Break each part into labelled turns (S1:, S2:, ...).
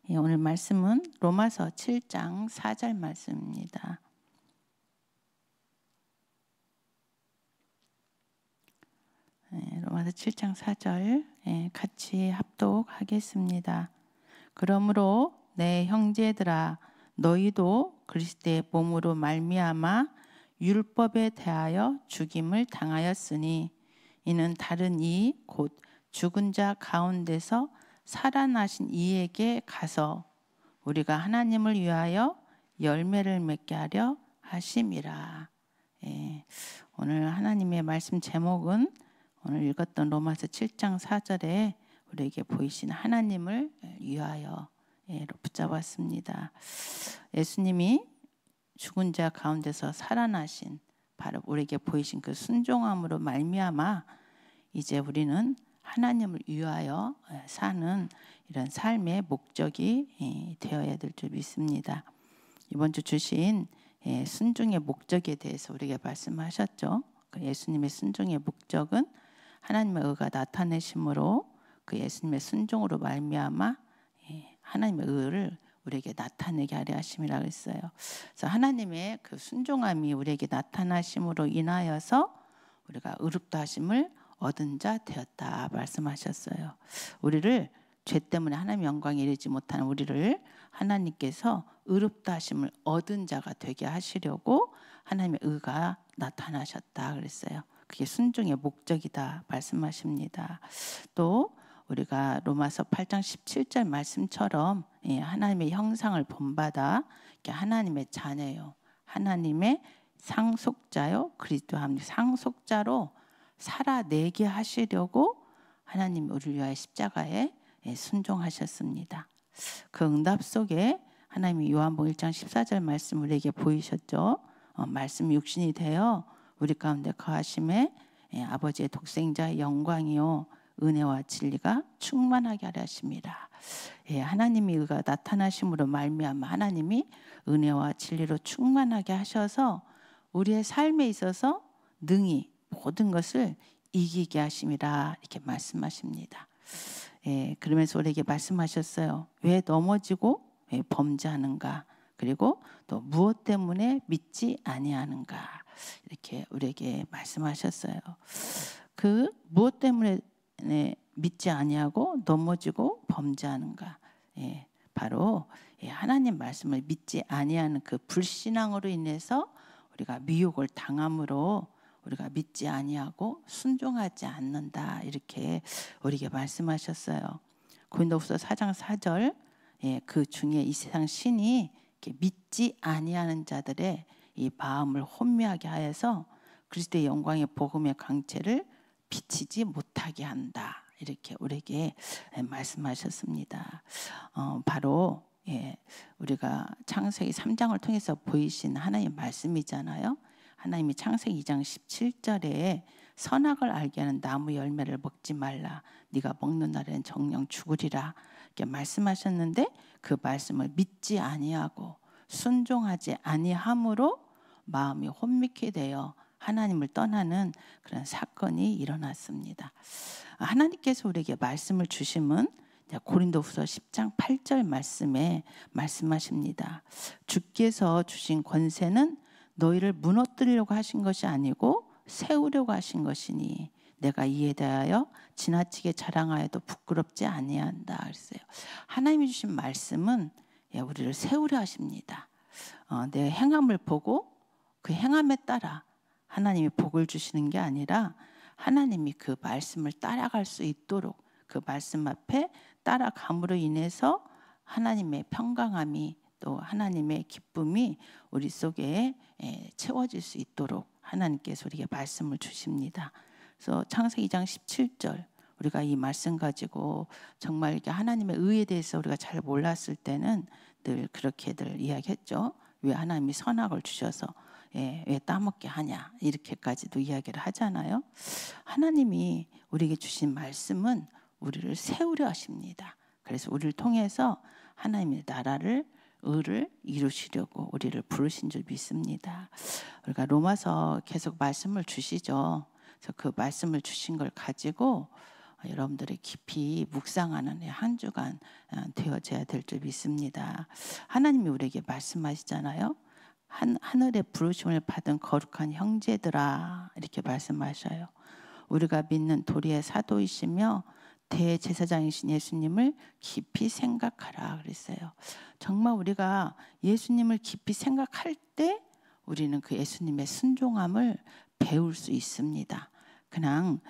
S1: 오늘 말씀은 로마서 7장 4절 말씀입니다. 로마서 7장 4절 같이 합독하겠습니다. 그러므로 내 형제들아 너희도 그리스도의 몸으로 말미암아 율법에 대하여 죽임을 당하였으니 이는 다른 이 곧 죽은 자 가운데서 살아나신 이에게 가서 우리가 하나님을 위하여 열매를 맺게 하려 하심이라. 오늘 하나님의 말씀 제목은 오늘 읽었던 로마서 7장 4절에 우리에게 보이신 하나님을 위하여 붙잡았습니다. 예수님이 죽은 자 가운데서 살아나신 바로 우리에게 보이신 그 순종함으로 말미암아 이제 우리는 하나님을 위하여 사는 이런 삶의 목적이 되어야 될 줄 믿습니다. 이번 주 주신 순종의 목적에 대해서 우리에게 말씀하셨죠. 예수님의 순종의 목적은 하나님의 의가 나타내심으로 그 예수님의 순종으로 말미암아 하나님의 의를 우리에게 나타내게 하려 하심이라고 했어요. 그래서 하나님의 그 순종함이 우리에게 나타나심으로 인하여서 우리가 의롭다 하심을 얻은 자 되었다 말씀하셨어요. 우리를 죄 때문에 하나님의 영광에 이르지 못하는 우리를 하나님께서 의롭다 하심을 얻은 자가 되게 하시려고 하나님의 의가 나타나셨다 그랬어요. 그게 순종의 목적이다 말씀하십니다. 또 우리가 로마서 8장 17절 말씀처럼 하나님의 형상을 본받아 하나님의 자녀요, 하나님의 상속자요, 그리스도 함께 상속자로 살아내게 하시려고 하나님 우리를 위하여 십자가에 순종하셨습니다. 그 응답 속에 하나님이 요한복음 1장 14절 말씀 우리에게 보이셨죠. 말씀이 육신이 되어 우리 가운데 거하심에 아버지의 독생자의 영광이요 은혜와 진리가 충만하게 하려 하심이라. 하나님의 의가 나타나심으로 말미암아 하나님이 은혜와 진리로 충만하게 하셔서 우리의 삶에 있어서 능히 모든 것을 이기게 하심이라 이렇게 말씀하십니다. 그러면서 우리에게 말씀하셨어요. 왜 넘어지고 왜 범죄하는가? 그리고 또 무엇 때문에 믿지 아니하는가? 이렇게 우리에게 말씀하셨어요. 그 무엇 때문에 믿지 아니하고 넘어지고 범죄하는가? 바로 하나님 말씀을 믿지 아니하는 그 불신앙으로 인해서 우리가 미혹을 당함으로 우리가 믿지 아니하고 순종하지 않는다 이렇게 우리에게 말씀하셨어요. 고린도후서 4장 4절 그 중에 이 세상 신이 믿지 아니하는 자들의 이 마음을 혼미하게 하여서 그리스도의 영광의 복음의 광채를 비치지 못하게 한다 이렇게 우리에게 말씀하셨습니다. 바로 우리가 창세기 3장을 통해서 보이신 하나님의 말씀이잖아요. 하나님이 창세기 2장 17절에 선악을 알게 하는 나무 열매를 먹지 말라. 네가 먹는 날에는 정령 죽으리라. 이렇게 말씀하셨는데 그 말씀을 믿지 아니하고 순종하지 아니함으로 마음이 혼미케 되어 하나님을 떠나는 그런 사건이 일어났습니다. 하나님께서 우리에게 말씀을 주심은 고린도후서 10장 8절 말씀에 말씀하십니다. 주께서 주신 권세는 너희를 무너뜨리려고 하신 것이 아니고 세우려고 하신 것이니 내가 이에 대하여 지나치게 자랑하여도 부끄럽지 아니한다 그랬어요. 하나님이 주신 말씀은 우리를 세우려 하십니다. 내 행함을 보고 그 행함에 따라 하나님이 복을 주시는 게 아니라 하나님이 그 말씀을 따라갈 수 있도록 그 말씀 앞에 따라감으로 인해서 하나님의 평강함이 또 하나님의 기쁨이 우리 속에 채워질 수 있도록 하나님께서 우리에게 말씀을 주십니다. 그래서 창세기 2장 17절 우리가 이 말씀 가지고 정말 이렇게 하나님의 의에 대해서 우리가 잘 몰랐을 때는 늘 그렇게들 이야기했죠. 왜 하나님이 선악을 주셔서 왜 따먹게 하냐 이렇게까지도 이야기를 하잖아요. 하나님이 우리에게 주신 말씀은 우리를 세우려 하십니다. 그래서 우리를 통해서 하나님의 나라를 의를 이루시려고 우리를 부르신 줄 믿습니다. 우리가 로마서 계속 말씀을 주시죠. 그래서 그 말씀을 주신 걸 가지고 여러분들이 깊이 묵상하는 한 주간 되어져야 될 줄 믿습니다. 하나님이 우리에게 말씀하시잖아요. 하늘의 부르심을 받은 거룩한 형제들아, 이렇게 말씀하셔요. 우리가 믿는 도리의 사도이시며 대제사장이신 예수님을 깊이 생각하라 그랬어요. 정말 우리가 예수님을 깊이 생각할 때 우리는 그 예수님의 순종함을 배울 수 있습니다. 그냥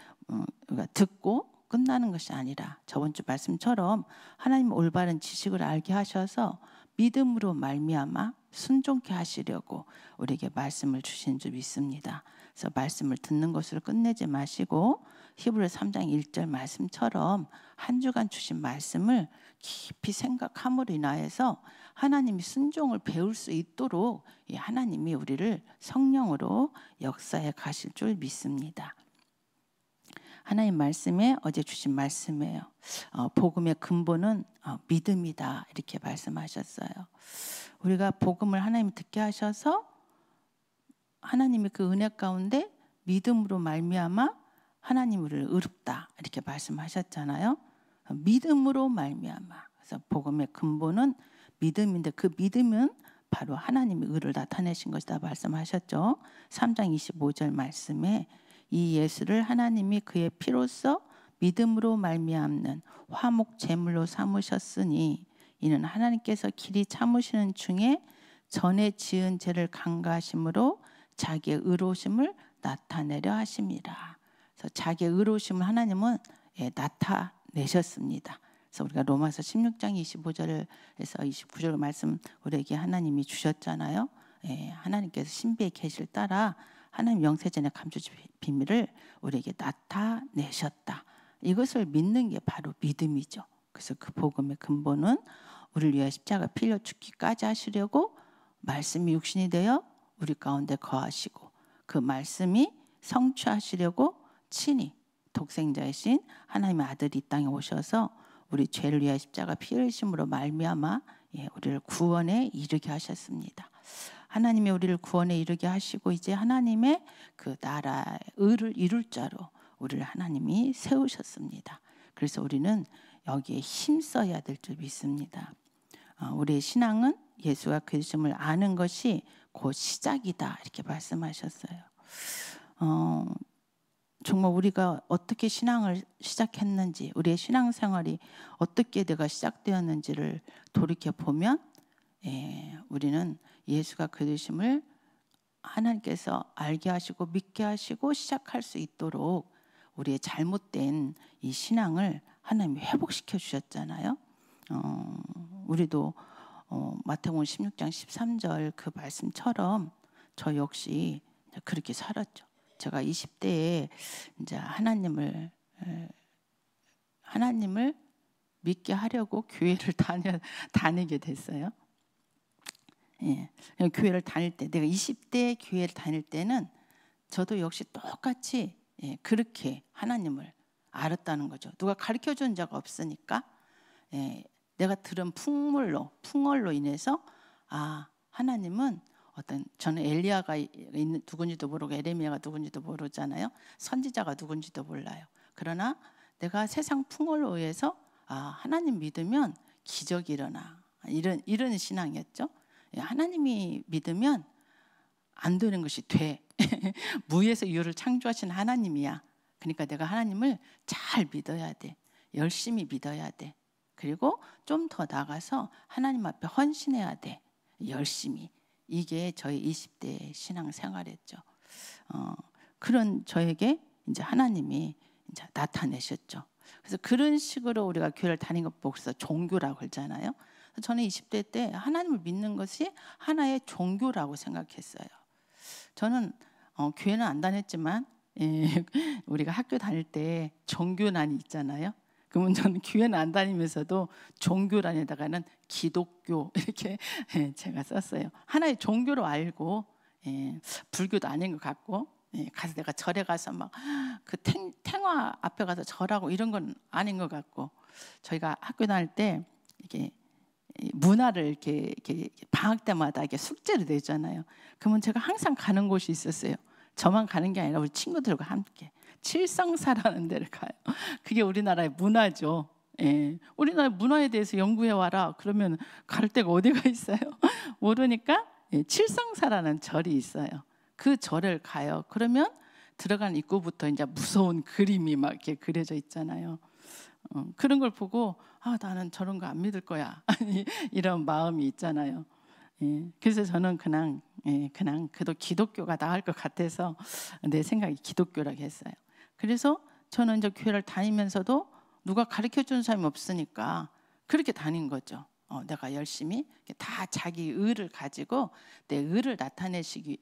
S1: 우리가 듣고 끝나는 것이 아니라 저번 주 말씀처럼 하나님 올바른 지식을 알게 하셔서 믿음으로 말미암아 순종케 하시려고 우리에게 말씀을 주신 줄 믿습니다. 그래서 말씀을 듣는 것으로 끝내지 마시고 히브리서 3장 1절 말씀처럼 한 주간 주신 말씀을 깊이 생각함으로 인하여서 하나님이 순종을 배울 수 있도록 하나님이 우리를 성령으로 역사해 가실 줄 믿습니다. 하나님 말씀에 어제 주신 말씀이에요. 복음의 근본은 믿음이다, 이렇게 말씀하셨어요. 우리가 복음을 하나님이 듣게 하셔서 하나님이 그 은혜 가운데 믿음으로 말미암아 하나님 우리를 의롭다, 이렇게 말씀하셨잖아요. 믿음으로 말미암아. 그래서 복음의 근본은 믿음인데 그 믿음은 바로 하나님의 의를 나타내신 것이다 말씀하셨죠. 3장 25절 말씀에 이 예수를 하나님이 그의 피로써 믿음으로 말미암는 화목 제물로 삼으셨으니 이는 하나님께서 길이 참으시는 중에 전에 지은 죄를 간과하심으로 자기의 의로우심을 나타내려 하심이라. 그래서 자기의 의로우심을 하나님은 나타내셨습니다. 그래서 우리가 로마서 16장 25절에서 29절 말씀 우리에게 하나님이 주셨잖아요. 하나님께서 신비의 계시를 따라 하나님 영세전에 감추신 비밀을 우리에게 나타내셨다. 이것을 믿는 게 바로 믿음이죠. 그래서 그 복음의 근본은 우리를 위하여 십자가 필려 죽기까지 하시려고 말씀이 육신이 되어 우리 가운데 거하시고 그 말씀이 성취하시려고 친히 독생자이신 하나님의 아들이 이 땅에 오셔서 우리 죄를 위하여 십자가 피 흘리심으로 말미암아 우리를 구원에 이르게 하셨습니다. 하나님이 우리를 구원에 이르게 하시고 이제 하나님의 그 나라의 의를 이룰 자로 우리를 하나님이 세우셨습니다. 그래서 우리는 여기에 힘써야 될 줄 믿습니다. 우리의 신앙은 예수가 그리스도를 아는 것이 곧 시작이다, 이렇게 말씀하셨어요. 정말 우리가 어떻게 신앙을 시작했는지, 우리의 신앙생활이 어떻게 내가 시작되었는지를 돌이켜보면 우리는 예수가 그리심을 하나님께서 알게 하시고 믿게 하시고 시작할 수 있도록 우리의 잘못된 이 신앙을 하나님이 회복시켜 주셨잖아요. 우리도 마태복음 16장 13절 그 말씀처럼 저 역시 그렇게 살았죠. 제가 20대에 이제 하나님을 믿게 하려고 교회를 다니게 됐어요. 교회를 다닐 때, 내가 20대 교회를 다닐 때는 저도 역시 똑같이 그렇게 하나님을 알았다는 거죠. 누가 가르쳐 준 자가 없으니까 내가 들은 풍월로 인해서 하나님은 저는 엘리야가 누군지도 모르고 에레미야가 누군지도 모르잖아요. 선지자가 누군지도 몰라요. 그러나 내가 세상 풍월로 의해서 하나님 믿으면 기적이 일어나, 이런 신앙이었죠. 하나님이 믿으면 안 되는 것이 돼. 무에서 유를 창조하신 하나님이야. 그러니까 내가 하나님을 잘 믿어야 돼. 열심히 믿어야 돼. 그리고 좀 더 나가서 하나님 앞에 헌신해야 돼. 열심히. 이게 저희 20대 신앙생활이었죠. 그런 저에게 이제 하나님이 이제 나타내셨죠. 그래서 그런 식으로 우리가 교회를 다니는 것 보고서 종교라고 그러잖아요. 저는 20대 때 하나님을 믿는 것이 하나의 종교라고 생각했어요. 저는 교회는 안 다녔지만 우리가 학교 다닐 때 종교란이 있잖아요. 그러면 저는 교회는 안 다니면서도 종교란에다가는 기독교 이렇게 제가 썼어요. 하나의 종교로 알고 불교도 아닌 것 같고 가서 내가 절에 가서 막 그 탱화 앞에 가서 절하고 이런 건 아닌 것 같고 저희가 학교 다닐 때 이게 문화를 이렇게 방학 때마다 이렇게 숙제를 내잖아요. 그러면 제가 항상 가는 곳이 있었어요. 저만 가는 게 아니라 우리 친구들과 함께. 칠성사라는 데를 가요. 그게 우리나라의 문화죠. 예, 우리나라 문화에 대해서 연구해 와라. 그러면 갈 데가 어디가 있어요? 모르니까 칠성사라는 절이 있어요. 그 절을 가요. 그러면 들어간 입구부터 이제 무서운 그림이 막 이렇게 그려져 있잖아요. 그런 걸 보고 나는 저런 거 안 믿을 거야. 이런 마음이 있잖아요. 예, 그래서 저는 그냥 그래도 기독교가 나을 것 같아서 내 생각이 기독교라고 했어요. 그래서 저는 이제 교회를 다니면서도 누가 가르쳐 주는 사람이 없으니까 그렇게 다닌 거죠. 내가 열심히 다 자기 의를 가지고 내 의를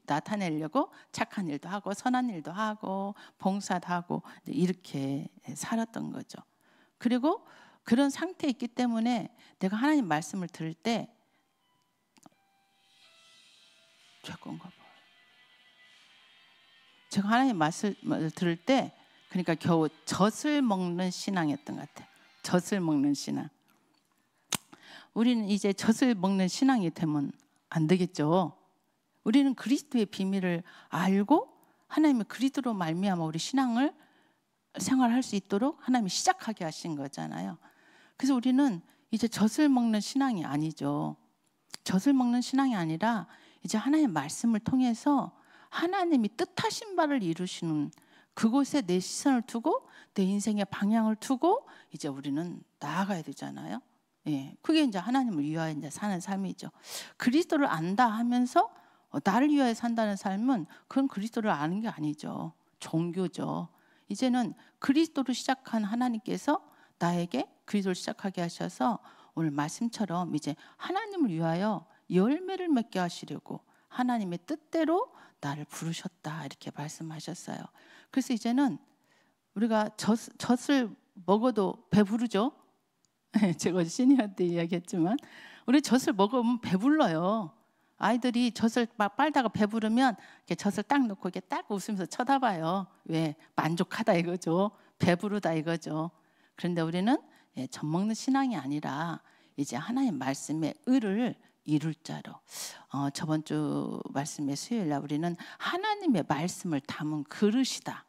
S1: 나타내려고 착한 일도 하고 선한 일도 하고 봉사도 하고 이렇게 살았던 거죠. 그리고 그런 상태에 있기 때문에 내가 하나님 말씀을 들을 때 제 건가 봐요. 제가 하나님 말씀을 들을 때 그러니까 겨우 젖을 먹는 신앙이었던 것 같아요. 젖을 먹는 신앙. 우리는 이제 젖을 먹는 신앙이 되면 안 되겠죠. 우리는 그리스도의 비밀을 알고 하나님의 그리스도로 말미암아 우리 신앙을 생활할 수 있도록 하나님이 시작하게 하신 거잖아요. 그래서 우리는 이제 젖을 먹는 신앙이 아니죠. 젖을 먹는 신앙이 아니라 이제 하나님의 말씀을 통해서 하나님이 뜻하신 바를 이루시는 그곳에 내 시선을 두고 내 인생의 방향을 두고 이제 우리는 나아가야 되잖아요. 예, 그게 이제 하나님을 위하여 이제 사는 삶이죠. 그리스도를 안다 하면서 나를 위하여 산다는 삶은 그건 그리스도를 아는 게 아니죠. 종교죠. 이제는 그리스도로 시작한 하나님께서 나에게 그리스도를 시작하게 하셔서 오늘 말씀처럼 이제 하나님을 위하여 열매를 맺게 하시려고 하나님의 뜻대로 나를 부르셨다 이렇게 말씀하셨어요. 그래서 이제는 우리가 젖을 먹어도 배부르죠. 제가 시니어한테 이야기했지만 우리 젖을 먹으면 배불러요. 아이들이 젖을 막 빨다가 배부르면 이렇게 젖을 딱 놓고 이렇게 딱 웃으면서 쳐다봐요. 왜? 만족하다 이거죠. 배부르다 이거죠. 그런데 우리는 젖 먹는 신앙이 아니라 이제 하나님 말씀의 의를 이룰 자로 저번 주 말씀의 수요일날 우리는 하나님의 말씀을 담은 그릇이다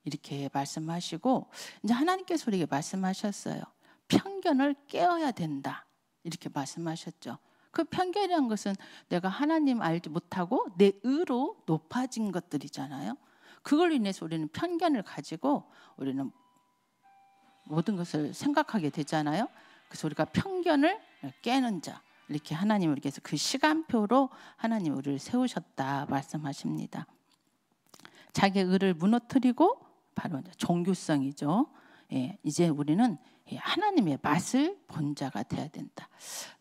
S1: 이렇게 말씀하시고 이제 하나님께서 우리에게 말씀하셨어요. 편견을 깨어야 된다 이렇게 말씀하셨죠. 그 편견이란 것은 내가 하나님 알지 못하고 내 의로 높아진 것들이잖아요. 그걸로 인해서 우리는 편견을 가지고 우리는 모든 것을 생각하게 되잖아요. 그래서 우리가 편견을 깨는 자 이렇게 하나님 우리께서 그 시간표로 하나님 우리를 세우셨다 말씀하십니다. 자기의 의를 무너뜨리고 바로 종교성이죠. 예, 이제 우리는 하나님의 맛을 본 자가 돼야 된다.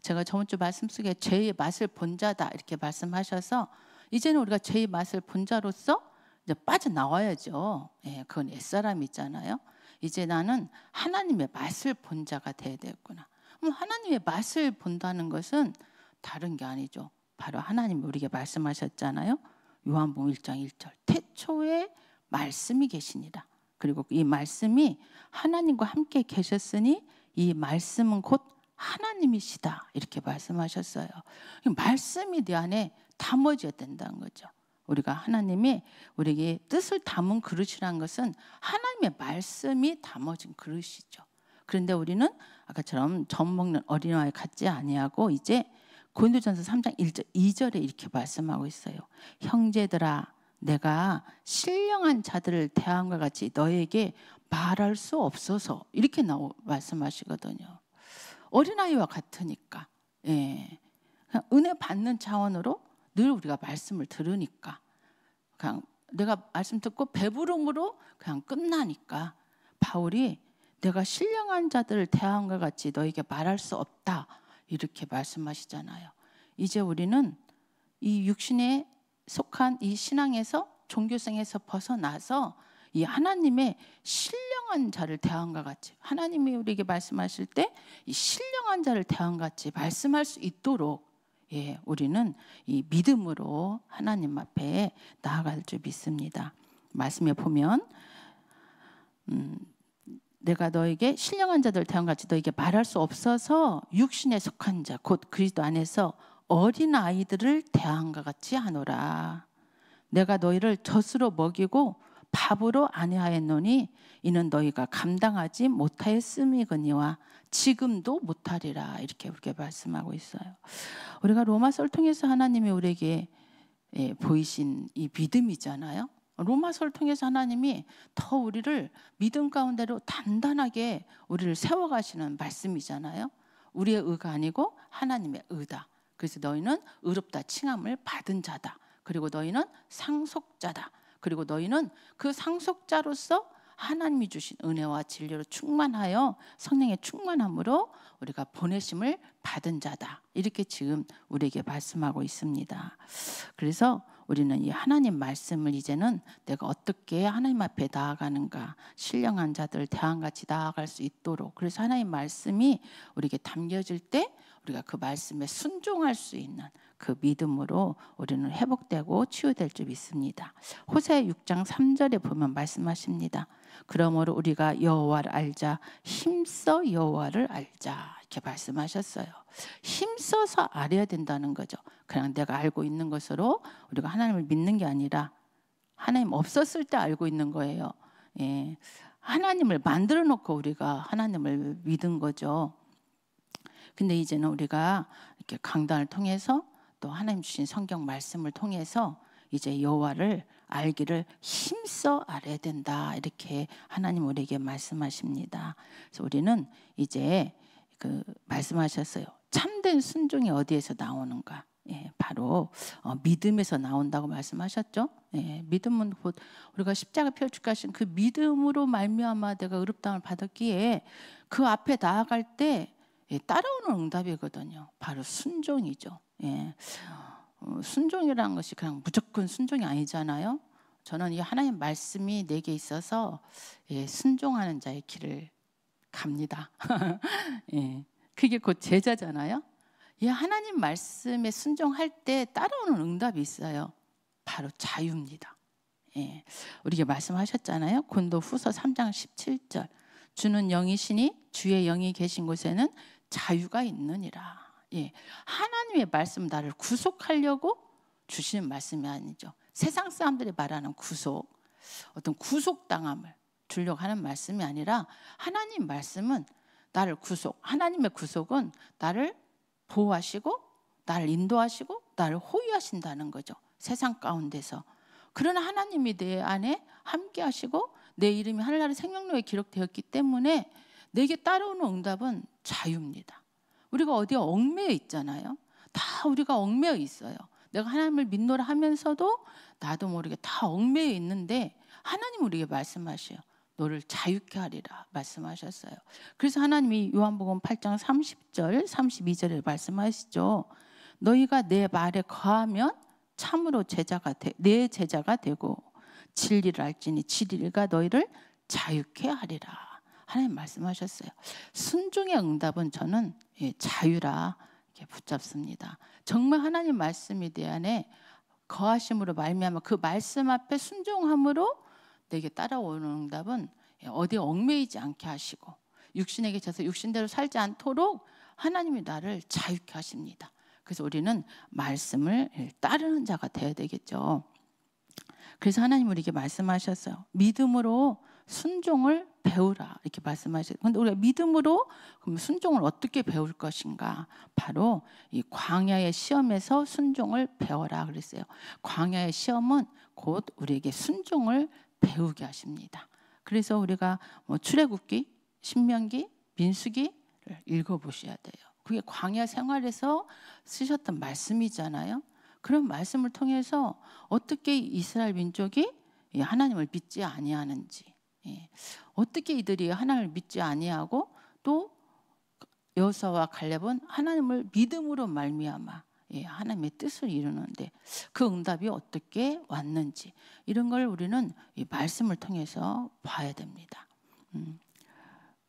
S1: 제가 저번 주 말씀 속에 죄의 맛을 본 자다 이렇게 말씀하셔서 이제는 우리가 죄의 맛을 본 자로서 이제 빠져나와야죠. 예, 그건 옛사람이잖아요. 이제 나는 하나님의 맛을 본 자가 돼야 되겠구나. 그럼 하나님의 맛을 본다는 것은 다른 게 아니죠. 바로 하나님이 우리에게 말씀하셨잖아요. 요한복음 1장 1절 태초에 말씀이 계시니라. 그리고 이 말씀이 하나님과 함께 계셨으니 이 말씀은 곧 하나님이시다 이렇게 말씀하셨어요. 말씀이 내 안에 담아져야 된다는 거죠. 우리가 하나님이 우리에게 뜻을 담은 그릇이라는 것은 하나님의 말씀이 담아진 그릇이죠. 그런데 우리는 아까처럼 젖 먹는 어린아이 같지 아니하고 이제 고린도전서 3장 1절 2절에 이렇게 말씀하고 있어요. 형제들아 내가 신령한 자들을 대함과 같이 너에게 말할 수 없어서 이렇게 말씀하시거든요. 어린아이와 같으니까 예. 그냥 은혜 받는 차원으로 늘 우리가 말씀을 들으니까 그냥 내가 말씀 듣고 배부름으로 그냥 끝나니까 바울이 내가 신령한 자들을 대함과 같이 너에게 말할 수 없다 이렇게 말씀하시잖아요. 이제 우리는 이 육신에 속한 이 신앙에서 종교성에서 벗어나서 이 하나님의 신령한 자를 대함과 같이 하나님이 우리에게 말씀하실 때 이 신령한 자를 대함과 같이 말씀할 수 있도록 예, 우리는 이 믿음으로 하나님 앞에 나아갈 줄 믿습니다. 말씀에 보면 내가 너에게 신령한 자들 대함과 같이 너에게 말할 수 없어서 육신에 속한 자 곧 그리스도 안에서 어린 아이들을 대함과 같이 하노라. 내가 너희를 젖으로 먹이고 밥으로 아니하였노니 이는 너희가 감당하지 못하였음이거니와 지금도 못하리라. 이렇게 우리에게 말씀하고 있어요. 우리가 로마서를 통해서 하나님이 우리에게 보이신 이 믿음이잖아요. 로마서를 통해서 하나님이 더 우리를 믿음 가운데로 단단하게 우리를 세워가시는 말씀이잖아요. 우리의 의가 아니고 하나님의 의다. 그래서 너희는 의롭다 칭함을 받은 자다. 그리고 너희는 상속자다. 그리고 너희는 그 상속자로서 하나님이 주신 은혜와 진리로 충만하여 성령의 충만함으로 우리가 보내심을 받은 자다. 이렇게 지금 우리에게 말씀하고 있습니다. 그래서 우리는 이 하나님 말씀을 이제는 내가 어떻게 하나님 앞에 나아가는가, 신령한 자들 대왕같이 나아갈 수 있도록, 그래서 하나님 말씀이 우리에게 담겨질 때 우리가 그 말씀에 순종할 수 있는 그 믿음으로 우리는 회복되고 치유될 줄 믿습니다. 호세아 6장 3절에 보면 말씀하십니다. 그러므로 우리가 여호와를 알자, 힘써 여호와를 알자, 이렇게 말씀하셨어요. 힘써서 알아야 된다는 거죠. 그냥 내가 알고 있는 것으로 우리가 하나님을 믿는 게 아니라 하나님 없었을 때 알고 있는 거예요. 하나님을 만들어 놓고 우리가 하나님을 믿은 거죠. 근데 이제는 우리가 이렇게 강단을 통해서 또 하나님 주신 성경 말씀을 통해서 이제 여호와를 알기를 힘써 알아야 된다. 이렇게 하나님 우리에게 말씀하십니다. 그래서 우리는 이제 그 말씀하셨어요. 참된 순종이 어디에서 나오는가? 바로 믿음에서 나온다고 말씀하셨죠. 믿음은 곧 우리가 십자가 펴 죽으신 그 믿음으로 말미암아 내가 의롭다함을 받았기에 그 앞에 나아갈 때 따라오는 응답이거든요. 바로 순종이죠. 순종이라는 것이 그냥 무조건 순종이 아니잖아요. 저는 이 하나님 말씀이 내게 있어서 순종하는 자의 길을 갑니다. 그게 곧 제자잖아요. 이 하나님 말씀에 순종할 때 따라오는 응답이 있어요. 바로 자유입니다. 우리에게 말씀하셨잖아요. 고린도후서 3장 17절. 주는 영이시니 주의 영이 계신 곳에는 자유가 있느니라. 하나님의 말씀 나를 구속하려고 주시는 말씀이 아니죠. 세상 사람들이 말하는 구속, 어떤 구속당함을 주려고 하는 말씀이 아니라 하나님 말씀은 나를 하나님의 구속은 나를 보호하시고 나를 인도하시고 나를 호위하신다는 거죠. 세상 가운데서. 그러나 하나님이 내 안에 함께 하시고 내 이름이 하늘나라의 생명록에 기록되었기 때문에 내게 따라오는 응답은 자유입니다. 우리가 어디에 얽매여 있잖아요. 다 우리가 얽매여 있어요. 내가 하나님을 믿노라 하면서도 나도 모르게 다 얽매여 있는데 하나님 우리에게 말씀하셔요. 너를 자유케 하리라 말씀하셨어요. 그래서 하나님이 요한복음 8장 30절 32절에 말씀하시죠. 너희가 내 말에 거하면 참으로 내 제자가 되고 진리를 알지니 진리가 너희를 자유케 하리라. 하나님 말씀하셨어요. 순종의 응답은 저는 자유라 이렇게 붙잡습니다. 정말 하나님 말씀이 내 안에 거하심으로 말미암아 그 말씀 앞에 순종함으로 내게 따라오는 응답은 어디에 얽매이지 않게 하시고 육신에게 져서 육신대로 살지 않도록 하나님이 나를 자유케 하십니다. 그래서 우리는 말씀을 따르는 자가 되어야 되겠죠. 그래서 하나님 우리에게 말씀하셨어요. 믿음으로 순종을 배우라 이렇게 말씀하셨어요. 그런데 우리가 믿음으로 그럼 순종을 어떻게 배울 것인가? 바로 이 광야의 시험에서 순종을 배워라 그랬어요. 광야의 시험은 곧 우리에게 순종을 배우게 하십니다. 그래서 우리가 출애굽기, 신명기, 민수기를 읽어보셔야 돼요. 그게 광야 생활에서 쓰셨던 말씀이잖아요. 그런 말씀을 통해서 어떻게 이스라엘 민족이 하나님을 믿지 아니하는지, 어떻게 이들이 하나님을 믿지 아니하고 또 여호수아와 갈렙은 하나님을 믿음으로 말미암아 하나님의 뜻을 이루는데 그 응답이 어떻게 왔는지 이런 걸 우리는 이 말씀을 통해서 봐야 됩니다.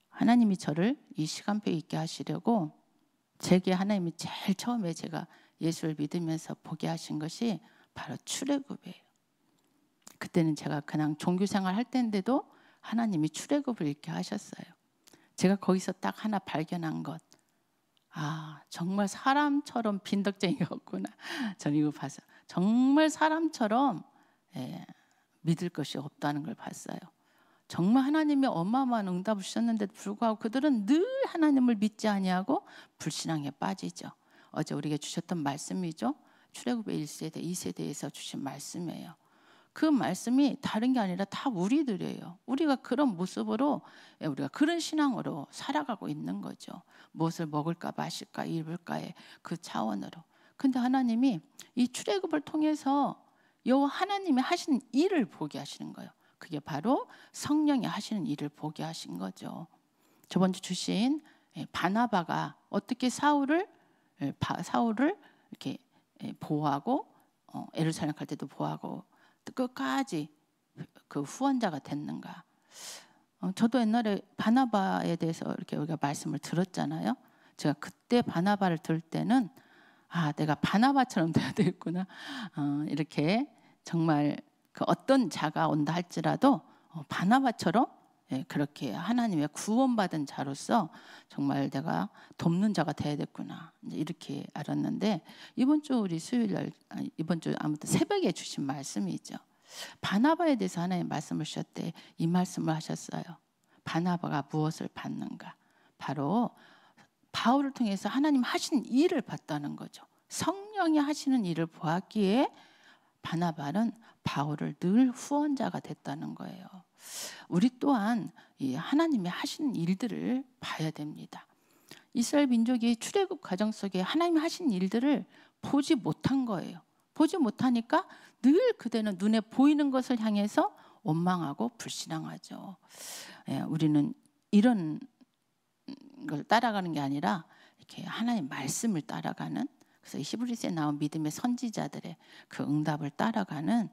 S1: 하나님이 저를 이 시간표에 있게 하시려고 제게 하나님이 제일 처음에 제가 예수를 믿으면서 보게 하신 것이 바로 출애굽이에요. 그때는 제가 그냥 종교생활 할 때인데도 하나님이 출애굽을 읽게 하셨어요. 제가 거기서 딱 하나 발견한 것. 정말 사람처럼 빈덕쟁이가 없구나. 저는 이거 봐서 정말 사람처럼 믿을 것이 없다는 걸 봤어요. 정말 하나님이 어마어마한 응답을 주셨는데도 불구하고 그들은 늘 하나님을 믿지 아니하고 불신앙에 빠지죠. 어제 우리에게 주셨던 말씀이죠. 출애굽의 1세대, 2세대에서 주신 말씀이에요. 그 말씀이 다른 게 아니라 다 우리들이에요. 우리가 그런 모습으로, 우리가 그런 신앙으로 살아가고 있는 거죠. 무엇을 먹을까 마실까 입을까의 그 차원으로. 근데 하나님이 이 출애굽을 통해서 여호와 하나님이 하시는 일을 보게 하시는 거예요. 그게 바로 성령이 하시는 일을 보게 하신 거죠. 저번 주 주신 바나바가 어떻게 사울을 이렇게 보호하고 예루살렘 갈 때도 보호하고 끝까지 그 후원자가 됐는가. 저도 옛날에 바나바에 대해서 이렇게 우리가 말씀을 들었잖아요. 제가 그때 바나바를 들을 때는 내가 바나바처럼 돼야 되겠구나. 이렇게 정말 그 어떤 자가 온다 할지라도 바나바처럼 그렇게 하나님의 구원받은 자로서 정말 내가 돕는 자가 돼야 됐구나. 이렇게 알았는데 이번 주 우리 수요일 날 이번 주 아무튼 새벽에 주신 말씀이죠. 바나바에 대해서 하나님 말씀을 주셨대. 이 말씀을 하셨어요. 바나바가 무엇을 받는가? 바로 바울을 통해서 하나님 하신 일을 봤다는 거죠. 성령이 하시는 일을 보았기에 바나바는 바울을 늘 후원자가 됐다는 거예요. 우리 또한 이 하나님이 하시는 일들을 봐야 됩니다. 이스라엘 민족이 출애굽 과정 속에 하나님이 하신 일들을 보지 못한 거예요. 보지 못하니까 늘 그대는 눈에 보이는 것을 향해서 원망하고 불신앙하죠. 우리는 이런 걸 따라가는 게 아니라 이렇게 하나님 말씀을 따라가는, 그래서 히브리서에 나온 믿음의 선지자들의 그 응답을 따라가는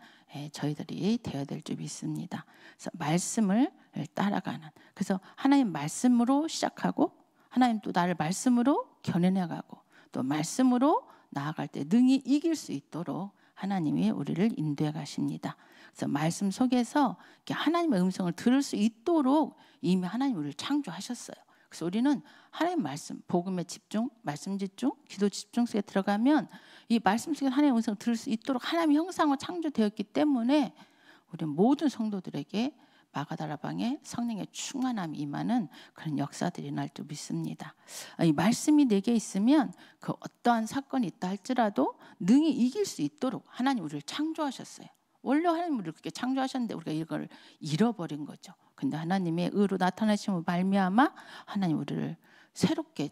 S1: 저희들이 되어야 될 줄 믿습니다. 그래서 말씀을 따라가는, 그래서 하나님 말씀으로 시작하고 하나님 또 나를 말씀으로 견해나가고 또 말씀으로 나아갈 때 능히 이길 수 있도록 하나님이 우리를 인도해 가십니다. 그래서 말씀 속에서 하나님의 음성을 들을 수 있도록 이미 하나님 우리를 창조하셨어요. 그래서 우리는 하나님 말씀, 복음에 집중, 말씀 집중, 기도 집중 속에 들어가면 이 말씀 속에 하나님의 음성을 들을 수 있도록 하나님의 형상으로 창조되었기 때문에 우리 모든 성도들에게 마가다라방에 성령의 충만함이 임하는 그런 역사들이 날 줄 믿습니다. 이 말씀이 내게 있으면 그 어떠한 사건이 있다 할지라도 능히 이길 수 있도록 하나님 우리를 창조하셨어요. 원래 하나님 우리를 그렇게 창조하셨는데 우리가 이걸 잃어버린 거죠. 근데 하나님의 의로 나타나심으로 말미암아 하나님 우리를 새롭게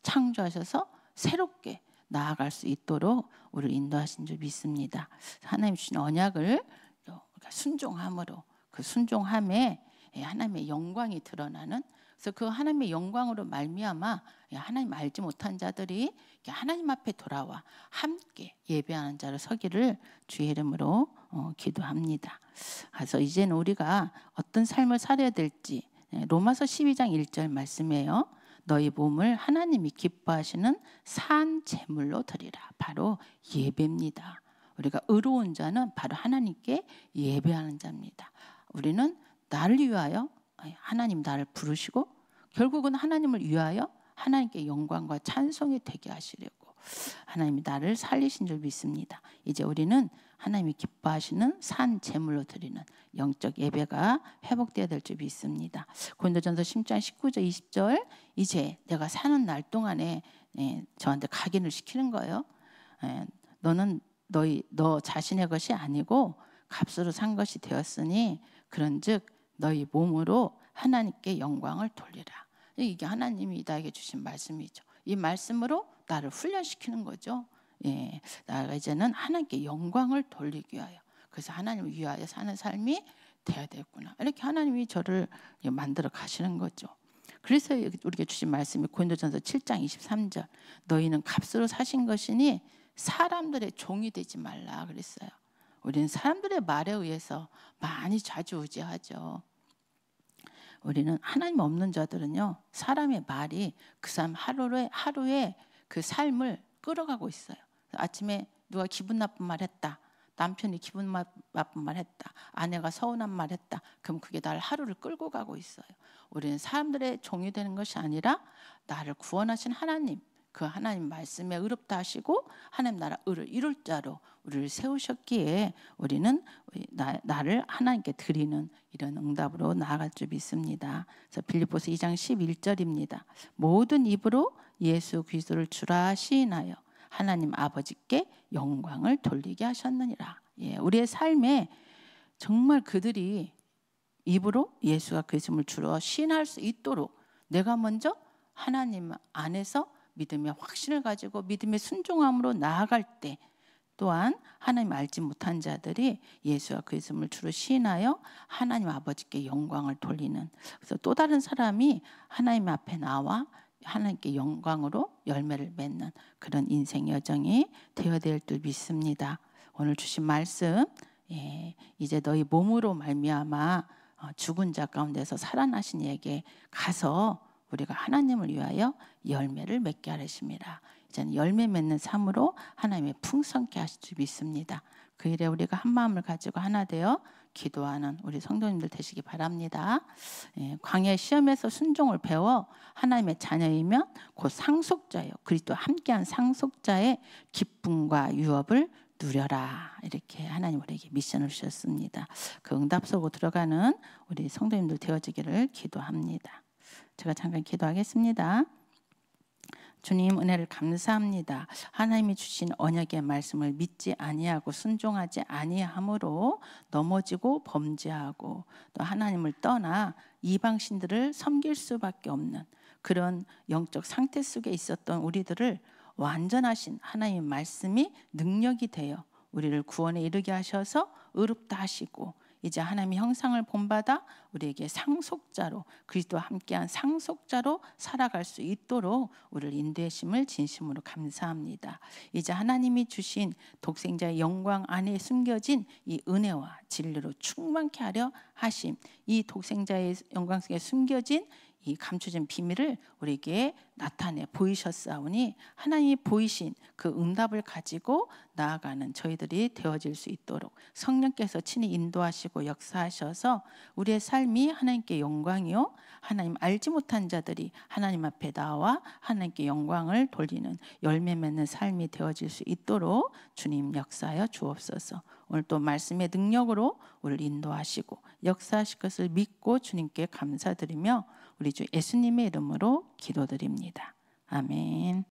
S1: 창조하셔서 새롭게 나아갈 수 있도록 우리를 인도하신 줄 믿습니다. 하나님 주신 언약을 순종함으로, 그 순종함에 하나님의 영광이 드러나는, 그래서 그 하나님의 영광으로 말미암아 하나님 알지 못한 자들이 하나님 앞에 돌아와 함께 예배하는 자로 서기를 주의 이름으로 기도합니다. 그래서 이제는 우리가 어떤 삶을 살아야 될지 로마서 12장 1절 말씀이에요. 너희 몸을 하나님이 기뻐하시는 산 제물로 드리라. 바로 예배입니다. 우리가 의로운 자는 바로 하나님께 예배하는 자입니다. 우리는 나를 위하여 하나님 나를 부르시고 결국은 하나님을 위하여 하나님께 영광과 찬송이 되게 하시려고 하나님이 나를 살리신 줄 믿습니다. 이제 우리는 하나님이 기뻐하시는 산 제물로 드리는 영적 예배가 회복되어야 될 줄 믿습니다. 고린도전서 10장 19절 20절 이제 내가 사는 날 동안에 저한테 각인을 시키는 거예요. 너는 너 자신의 것이 아니고 값으로 산 것이 되었으니 그런즉 너희 몸으로 하나님께 영광을 돌리라. 이게 하나님이 나에게 주신 말씀이죠. 이 말씀으로 나를 훈련시키는 거죠. 나가 이제는 하나님께 영광을 돌리기 위하여, 그래서 하나님을 위하여 사는 삶이 되어야 되겠구나. 이렇게 하나님이 저를 만들어 가시는 거죠. 그래서 우리에게 주신 말씀이 고린도전서 7장 23절 너희는 값으로 사신 것이니 사람들의 종이 되지 말라 그랬어요. 우리는 사람들의 말에 의해서 많이 좌지우지하죠. 우리는 하나님 없는 자들은요, 사람의 말이 그 사람 하루에 그 삶을 끌어가고 있어요. 아침에 누가 기분 나쁜 말 했다, 남편이 기분 나쁜 말 했다, 아내가 서운한 말 했다, 그럼 그게 나를 하루를 끌고 가고 있어요. 우리는 사람들의 종이 되는 것이 아니라 나를 구원하신 하나님, 그 하나님 말씀에 의롭다 하시고 하나님 나라 의를 이룰 자로 우리를 세우셨기에 우리는 나를 하나님께 드리는 이런 응답으로 나아갈 줄 믿습니다. 그래서 빌립보서 2장 11절입니다. 모든 입으로 예수 그리스도를 주라 시인하여 하나님 아버지께 영광을 돌리게 하셨느니라. 예, 우리의 삶에 정말 그들이 입으로 예수가 그리스도를 주로 시인할 수 있도록 내가 먼저 하나님 안에서 믿음의 확신을 가지고 믿음의 순종함으로 나아갈 때 또한 하나님 알지 못한 자들이 예수와 그리스도를 주로 시인하여 하나님 아버지께 영광을 돌리는, 그래서 또 다른 사람이 하나님 앞에 나와 하나님께 영광으로 열매를 맺는 그런 인생 여정이 되어야 될 줄 믿습니다. 오늘 주신 말씀, 이제 너희 몸으로 말미암아 죽은 자 가운데서 살아나신 이에게 가서 우리가 하나님을 위하여 열매를 맺게 하십니다. 이제는 열매 맺는 삶으로 하나님의 풍성케 하실 줄 믿습니다. 그 일에 우리가 한 마음을 가지고 하나 되어 기도하는 우리 성도님들 되시기 바랍니다. 광야 시험에서 순종을 배워 하나님의 자녀이면 곧 상속자예요. 그리스도와 함께한 상속자의 기쁨과 유업을 누려라. 이렇게 하나님 우리에게 미션을 주셨습니다. 그 응답 속으로 들어가는 우리 성도님들 되어지기를 기도합니다. 제가 잠깐 기도하겠습니다. 주님 은혜를 감사합니다. 하나님이 주신 언약의 말씀을 믿지 아니하고 순종하지 아니함으로 넘어지고 범죄하고 또 하나님을 떠나 이방신들을 섬길 수밖에 없는 그런 영적 상태 속에 있었던 우리들을 완전하신 하나님의 말씀이 능력이 되어 우리를 구원에 이르게 하셔서 의롭다 하시고 이제 하나님의 형상을 본받아 우리에게 상속자로 그리스도와 함께한 상속자로 살아갈 수 있도록 우리를 인도하심을 진심으로 감사합니다. 이제 하나님이 주신 독생자의 영광 안에 숨겨진 이 은혜와 진리로 충만케 하려 하심, 이 독생자의 영광 속에 숨겨진 이 감춰진 비밀을 우리에게 나타내 보이셨사오니 하나님이 보이신 그 응답을 가지고 나아가는 저희들이 되어질 수 있도록 성령께서 친히 인도하시고 역사하셔서 우리의 삶이 하나님께 영광이요 하나님 알지 못한 자들이 하나님 앞에 나와 하나님께 영광을 돌리는 열매 맺는 삶이 되어질 수 있도록 주님 역사하여 주옵소서. 오늘 또 말씀의 능력으로 우리를 인도하시고 역사하실 것을 믿고 주님께 감사드리며 우리 주 예수님의 이름으로 기도드립니다. 아멘.